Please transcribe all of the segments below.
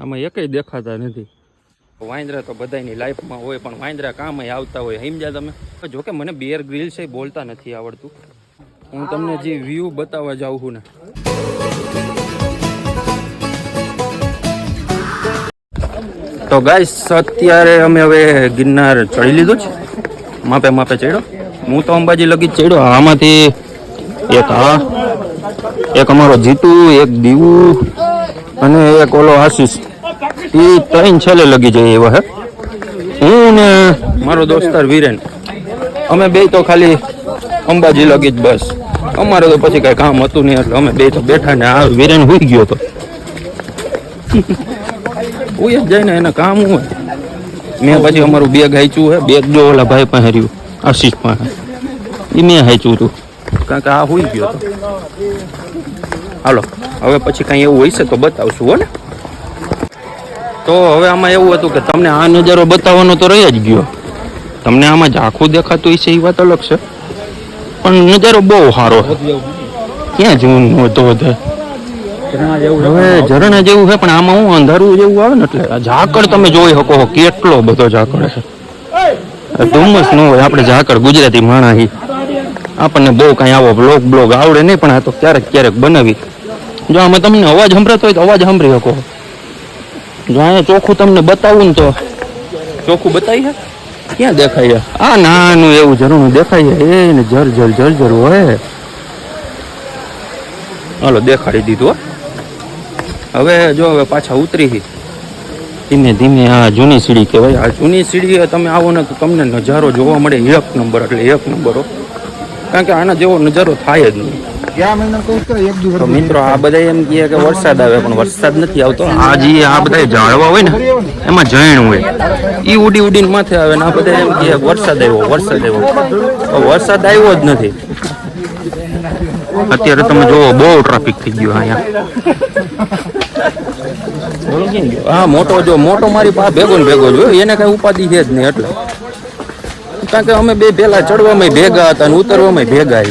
આમાં એકય દેખાતા નથી. વાંદરા તો બધાની લાઈફમાં હોય, પણ વાંદરા કામ આવતા હોય, સમજ્યા તમે? જોકે મને બેર ગ્રીલ્સ એ બોલતા નથી આવડતું. હું તમને જે વ્યૂ બતાવવા જાઉં છું ને, તો ગાઈસ અત્યારે અમે હવે ગિરનાર ચડી લીધું છે. માપે માપે ચડ્યો. હું તો અંબાજી લગી જ ચડ્યો. આમાંથી એક અમારો જીતુ, એક દીવુ અને એક ઓલો આશીષ, એ ત્રણ છેલ્લે લગી જઈએ એવા હે. હું ને મારો દોસ્તાર વીરેન, અમે બે તો ખાલી અંબાજી લગી જ બસ. અમારે તો પછી કઈ કામ હતું નહીં એટલે અમે બે તો બેઠા ને આ વીરેન હુઈ ગયો તો હુઈ જ જાય ને, એને કામ હોય. મેં પછી અમારું બેગ હાંચ્યું હે. બેગ જો ઓલા ભાઈ પાસે રહ્યું, આશીષ પાસે, એ મેં હાંચ્યું હતું કારણ કે આ હુઈ ગયો હતો. હાલો હવે પછી કાંઈ એવું હોય છે તો બતાવશું હો ને. તો હવે આમાં એવું હતું કે તમને આ નજારો બતાવવાનો તો રહી જ ગયો. તમને આમાં ઝાંખું દેખાતું હશે એ વાત અલગ છે, પણ નજારો બહુ સારો છે. ક્યાં જવું ધોધ હવે ઝરણા જેવું છે, પણ આમાં હું અંધારું જેવું આવે ને એટલે ઝાકળ તમે જોઈ શકો કેટલો બધો ઝાકળ છે. ધુમ્મસ ન હોય, આપણે ઝાકળ ગુજરાતી માણા આપણને બહુ કાંઈ આવો બ્લોગ આવડે નહીં, પણ આ તો ક્યારેક ક્યારેક બનાવી. જો આમાં તમને અવાજ સંભળાતો હોય તો અવાજ સાંભળી શકો. જો અહીંયા ચોખ્ખું તમને બતાવું ને તો ચોખ્ખું બતાવી છે. ક્યાં દેખાય? આ નાનું એવું ઝરણું દેખાય એ ને જર હોય. હાલો દેખાડી દીધું. હવે જો હવે પાછા ઉતરી ધીમે ધીમે. આ જૂની સીડી કહેવાય. આ જૂની સીડી તમે આવો ને તો તમને નજારો જોવા મળે એક નંબર, એટલે એક નંબર. કારણ કે આના જેવો નજારો થાય જ નહીં. તો મિત્રો આ બધા એમ કહે કે વરસાદ આવે, પણ વરસાદ નથી આવતો. આ જે આ બધા ઝાડવા હોય ને એમાં જૈણ હોય, એ ઉડી ઉડીને માથે આવે ને આ બધા એમ કહે વરસાદ આવ્યો. વરસાદ આવ્યો જ નથી. અત્યારે તમે જોવો બહુ ટ્રાફિક થઈ ગયો અહીંયા. હા મોટો મારી પાસે ભેગો ને ભેગો જોયો, એને કઈ ઉપાધિ છે જ નહીં. એટલે કારણ કે અમે બે પેલા ચડવામાં ભેગા હતા અને ઉતરવામાં ભેગા.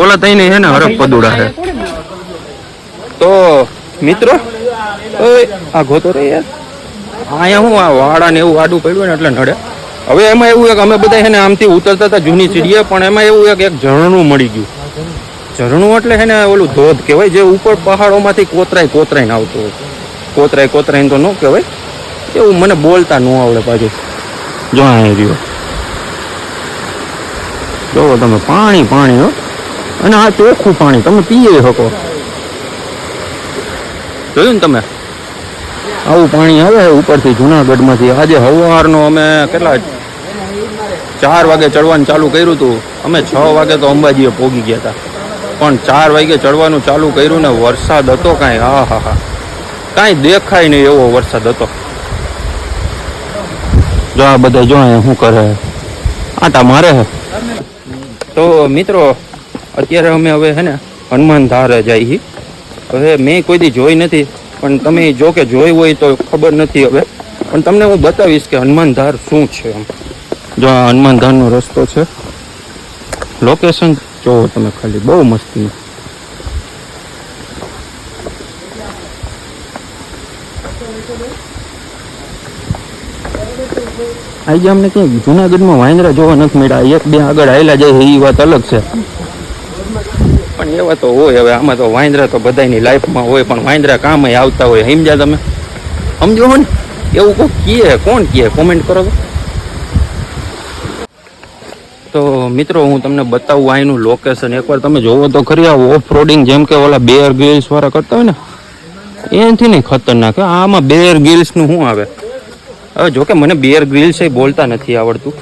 ઓલા તઈને હે ને હરફ પદુડા છે. તો મિત્રો આ ગોતો રે યાર, અહીંયા હું આ વાડા ને એવું આડું પડ્યું ને એટલે નડે. હવે એમાં એવું એક અમે બધા છે ને આમથી ઉતરતા હતા જૂની સીડીએ, પણ એમાં એવું એક ઝરણું મળી ગયું. ઝરણું એટલે છે ને ઓલું ધોધ કહેવાય, જે ઉપર પહાડોમાંથી કોતરાઈને આવતું હોય. કોતરાઈને તો ન કહેવાય, એવું મને બોલતા ન આવડે પાછું. જો અહીં રહ્યો, જોવો તમે પાણી હો. અને આ ચોખ્ખું પાણી તમે પીએ શકો. જોયું ને તમે, આવું પાણી આવે ઉપરથી જુનાગઢમાંથી. આજે સવારનો અમે કેટલા 4 વાગે ચડવાનું ચાલુ કર્યું હતું. અમે 6 વાગે તો અંબાજીએ પહોંચી ગયા હતા, પણ 4 વાગે ચડવાનું ચાલુ કર્યું ને વરસાદ હતો કાંઈ. હા કાંઈ દેખાય નહીં એવો વરસાદ હતો. જો આ બધા જો શું કરે, આટા મારે. તો મિત્રો અત્યારે અમે હવે હે ને હનુમાન ધારે જઈએ. હવે મેં કોઈ દી જોઈ નથી, પણ તમે જો કે જોઈ હોય તો ખબર નથી હવે, પણ તમને હું બતાવીશ કે હનુમાન ધાર શું છે. એમ જો આ હનુમાન ધારનો રસ્તો છે. લોકેશન જોવો તમે ખાલી, બહુ મસ્તી. આજે અમને ક્યાંય જુનાગઢમાં વાંદરા જોવા નથી મળ્યા. 1-2 આગળ આવેલા જાય એ વાત અલગ છે, પણ એવા તો હોય. હવે આમાં તો વાંદરા તો બધાની લાઈફમાં હોય, પણ વાંદરા કામ આવતા હોય. સમજ્યા તમે? સમજો હો ને? એવું કોણ કહે કોમેન્ટ કરો તો મિત્રો હું તમને બતાવું અહીંનું લોકેશન. એકવાર તમે જોવો તો ખરી. આ ઓફ રોડિંગ જેમ કે ઓલા બેર ગ્રીલ્સ વાળા કરતા હોય ને એનાથી નહીં ખતરનાક. આમાં બેર ગ્રીલ્સનું શું આવે? હવે જોકે મને બેર ગ્રીલ્સ એ બોલતા નથી આવડતું.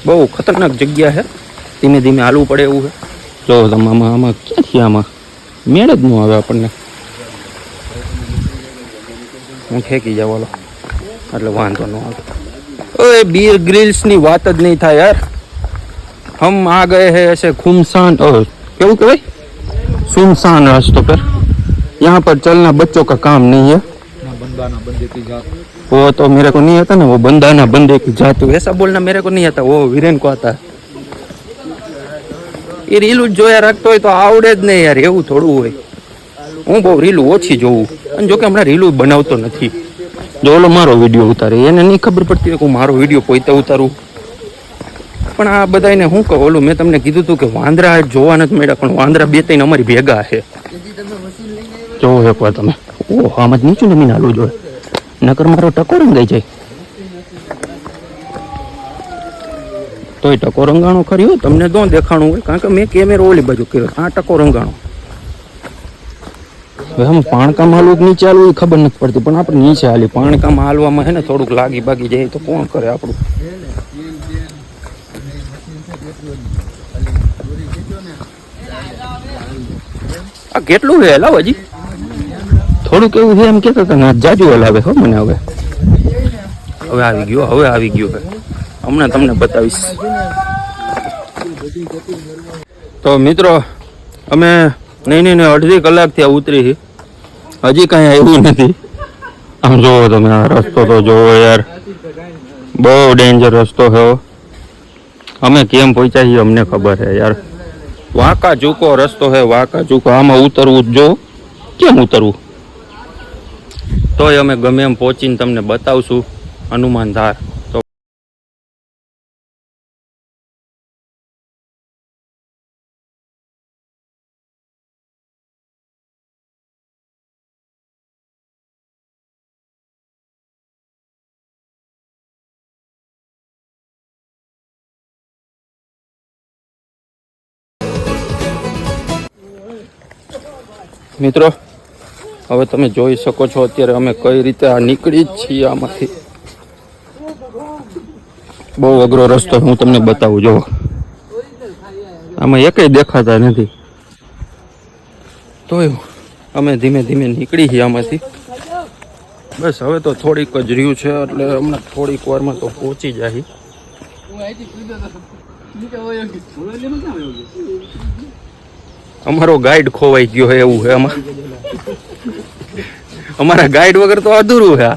બહુ ખતરનાક જગ્યા છે. ધીમે ધીમે હાલવું પડે એવું છે. જો તમે આમાં ક્યાંથી આમાં મેળ જ ન આવે આપણને. હું ઠેકી જાવ એટલે વાંધો ન આવે. ઓય બીર ગ્રીલ્સ ની વાત જ નહીં થાય યાર. हम आ गए हैं ऐसे खुमसान केवल के भाई सुनसान रास्तों पर. यहाँ पर चलना बच्चों का काम नहीं है. बंदाना बंदे की जात वो तो मेरे को नहीं आता ना. वो बंदाना बंदे की जात वैसा बोलना मेरे को नहीं आता. वो वीरेन को आता है. એ રીલું જ જોયા રાખતો હોય તો આવડે જ નહીં યાર, એવું થોડું હોય. હું બહુ રીલું ઓછી જોઉં, અને જોકે હમણાં રીલું બનાવતો નથી. જો ઓલો મારો વિડીયો ઉતારે એને નહીં ખબર પડતી કે હું મારો વિડીયો પોતે ઉતારું. પણ આ બધાને શું કહું, ઓલું મેં તમને કીધું હતું કે વાંદરા જોવા નથી મળ્યા, પણ વાંદરા 2-3 અમારી ભેગા છે. જોવો એકવાર તમે. ઓહ, આમાં જ નીચું નમીને હાલવું જોઈએ, નકર મારો ટકો રંગાઈ જાય. તોય ટકો રંગાણો ખરી હોય, તમને તો દેખાણું હોય, કારણ કે મેં કેમેરો ઓલી બાજુ કર્યો. આ ટકો રંગાણો. હવે આમ પાણકામાં હાલવું કે નીચે હાલવું એ ખબર નથી પડતી, પણ આપણે નીચે હાલી. પાણકામાં હાલવામાં છે ને થોડુંક લાગી બાગી જાય તો કોણ કરે આપણું. આ કેટલું છે હલાવ? હજી થોડુંક એવું છે એમ કહેતા હતા ને, જાજુ હલાવે હો મને. હવે આવી ગયો, હવે આવી ગયો. હમણાં તમને બતાવીશ. તો મિત્રો અમે નહીં અડધી કલાક થી ઉતરી, હજી કઈ આવ્યું નથી. આમ જોવો તમે, આ રસ્તો તો જોવો યાર, બહુ ડેન્જર રસ્તો છે. અમે કેમ પહોંચ્યા છીએ અમને ખબર છે યાર. વાંકા ચૂકો રસ્તો છે, વાંકા ચૂકો. આમાં ઉતરવું જ જો, કેમ ઉતરવું? તોય અમે ગમે એમ પહોંચીને તમને બતાવશું હનુમાન ધાર. તો મિત્રો હવે તમે જોઈ શકો છો અત્યારે અમે કઈ રીતે આ નીકળી જ છીએ આમાંથી. બહુ અઘરો રસ્તો હું તમને બતાવું. જો આમાં એકેય દેખાતા નથી, તો અમે ધીમે ધીમે નીકળી છીએ આમાંથી. બસ હવે તો થોડીક જ રહ્યું છે, એટલે હમણાં થોડીક વારમાં તો પહોંચી જાય. અમારો ગાઈડ ખોવાઈ ગયો છે એવું છે આમાં. અમારા ગાઈડ વગર તો અધૂરું છે.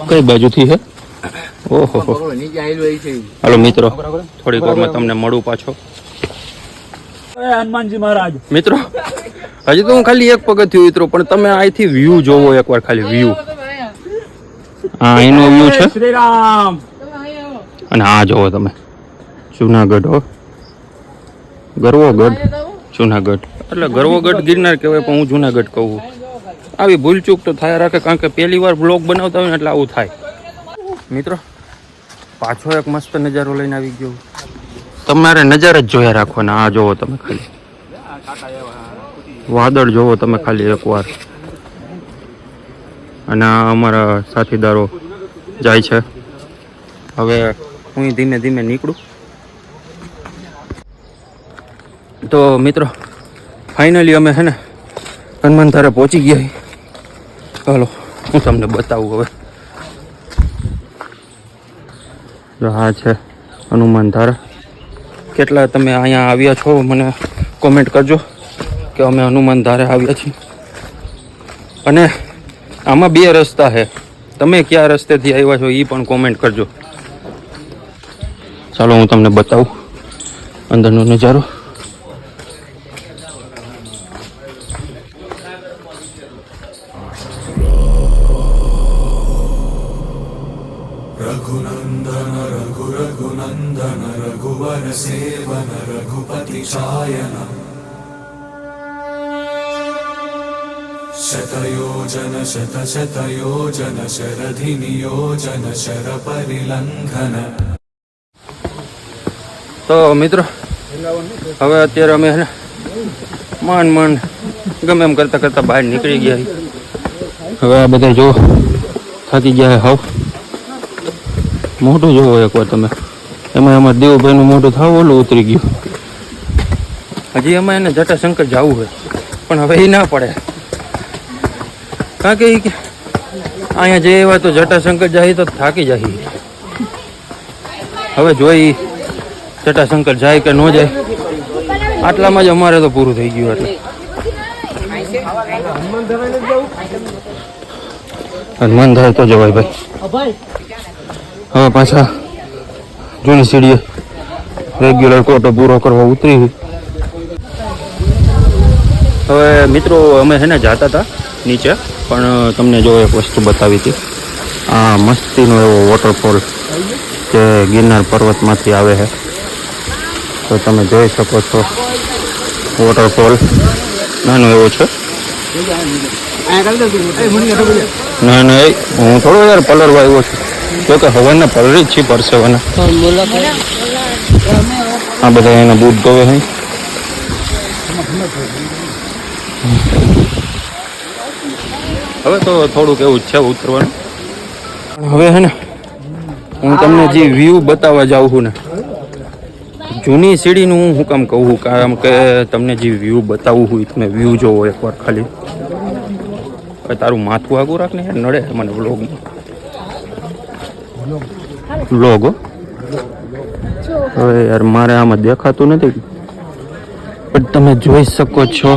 કઈ બાજુથી છે? ઓહો, હાલો મિત્રો, થોડીક વારમાં તમને મળું પાછો. હનુમાનજી મહારાજ મિત્રો હજી તો હું ખાલી એક પગથિયું ઉતરું, પણ તમે અહીંથી વ્યૂ જોવો એકવાર, ખાલી વ્યૂ. હા, એનો વ્યૂ છે. શ્રી રામ. અને આ જોવો તમે, જુનાગઢ. હો, ગરવોગઢ જુનાગઢ. એટલે ગરવોગઢ ગિરનાર કહેવાય, પણ હું જુનાગઢ કહું. આવી ભૂલચૂક તો થાય રાખે, કારણ કે પહેલી વાર બ્લોગ બનાવતા હોય ને એટલે આવું થાય. મિત્રો પાછો એક મસ્ત નજારો લઈને આવી ગયો. તમારે નજારા જ જોયા રાખવાના. આ જોવો તમે ખાલી, વાદળ જોવો તમે ખાલી એકવાર. અને આ અમારા સાથીદારો જાય છે. હવે હું ધીમે ધીમે નીકળું. તો મિત્રો ફાઇનલી અમે છે ને હનુમાન ધારે પહોંચી ગયા. ચાલો હું તમને બતાવું હવે. જો આ છે હનુમાન ધારા. કેટલા તમે અહીંયા આવ્યા છો મને કોમેન્ટ કરજો કે અમે હનુમાન ધારે આવ્યા છીએ. અને આમાં 2 રસ્તા છે, તમે કયા રસ્તેથી આવ્યા છો એ પણ કોમેન્ટ કરજો. ચાલો હું તમને બતાવું અંદરનો નજારો. रघुनंदन रघु रघुनंदन रघुवर सेवन रघुपति चायन शतयोजन शत शतयोजन शरधि नियोजन शर परिलंघन. તો મિત્રો હવે અત્યારે અમે માંડ ગમે એમ કરતા કરતા બહાર નીકળી ગયા. હવે આ બધા જો થાકી ગયા. હાવ મોઢું જોવો એકવાર તમે. એમાં અમારે દેવભાઈનું મોઢું થાવ ઓલું ઉતરી ગયું. હજી એમાં એને જટાશંકર જવું હોય, પણ હવે એ ના પડે, કારણ કે અહીંયા જે એવા તો જટાશંકર જાય તો થાકી જાય. હવે જોઈ જટાશંકર જાય કે ન જાય, આટલામાં જ અમારે તો પૂરું થઈ ગયું. એટલે હનુમાન ધાર તો જવાય ભાઈ. હવે પાછા જૂની સીડીએ રેગ્યુલર કોટો પૂરો કરવા ઉતરી. હવે મિત્રો અમે છે ને જતા હતા નીચે, પણ તમને જો એક વસ્તુ બતાવી હતી. આ મસ્તીનો એવો વોટરફોલ જે ગિરનાર પર્વતમાંથી આવે છે. તો તમે જોઈ શકો છો વોટરફોલ નાનો એવો છે. ના ના હું થોડો યાર પલરવા આવ્યો છું, જો કે હવાના પલરી જ છે પરસેવાના. આ બધા એના બૂટ ધોવે છે. હવે તો થોડુંક એવું જ છે ઉતરવાનું. પણ હવે છે ને હું તમને જે વ્યૂ બતાવવા જાઉં છું ને, જૂની સીડીનું હું શું કામ કહું, કારણ કે તમને જે વ્યૂ બતાવવું હોય તમે વ્યૂ જોવો એકવાર ખાલી. હવે તારું માથું આગું રાખ ને નડે મને વ્લોગમાં. વ્લોગ હવે યાર મારે આમાં દેખાતું નથી, પણ તમે જોઈ શકો છો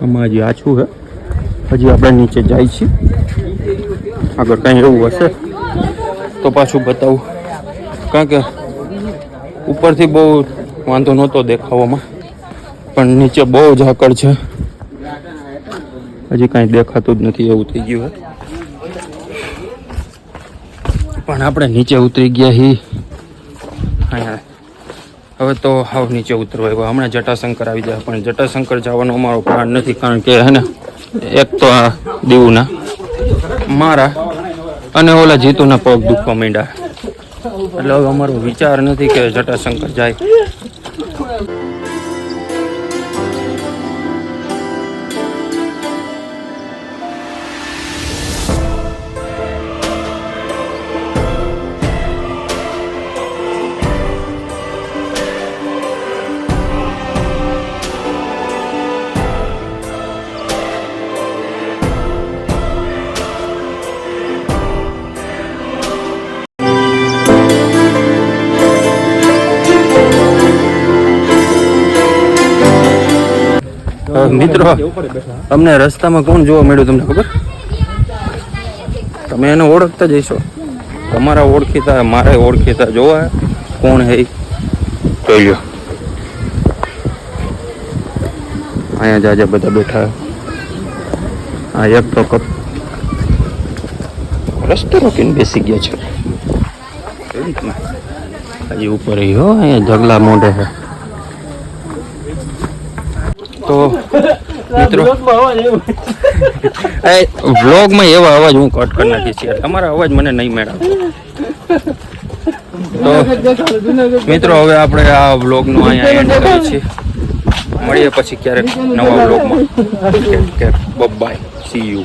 આમાં હજી આછું છે. હજી આપણે નીચે જાય છીએ. આગળ કંઈ એવું હશે તો પાછું બતાવું, કારણ કે ઉપરથી બહુ વાંધો નહોતો દેખાવામાં, પણ નીચે બહુ ઝાકળ છે. હજી કાંઈ દેખાતું જ નથી એવું થઈ ગયું. પણ આપણે નીચે ઉતરી ગયા હી. હવે તો હાવ નીચે ઉતરવા. હમણાં જટાશંકર આવી જાય, પણ જટાશંકર જવાનો અમારો પ્લાન નથી, કારણ કે હે ને એક તો આ દીવના મારા અને ઓલા જીતુના પગ દુખવા માંડ્યા, એટલે હવે અમારો વિચાર નથી કે જટાશંકર જાય. મિત્રો તમને રસ્તામાં કોણ જોવા મળ્યું તમને ખબર? તમે એને ઓળખતા જઈશો. તમારા ઓળખીતા મારે ઓળખીતા જોવા કોણ હે જોઈ લો. અહીંયા જાજે બધા બેઠા. આ એક તો રસ્તો રોકીને બેસી ગયા છે. હજી ઉપર હો અહીંયા ઢગલા મોઢે છે. તો મિત્રો વ્લોગમાં એવા અવાજ હું કટ કરી નાખીશ યાર, તમારા અવાજ મને નહીં મેળવતો. તો મિત્રો હવે આપણે આ વ્લોગનો અહીંયા એન્ડ કરીએ છીએ. મળીએ પછી ક્યારેક નવા વ્લોગમાં. Bye, see you.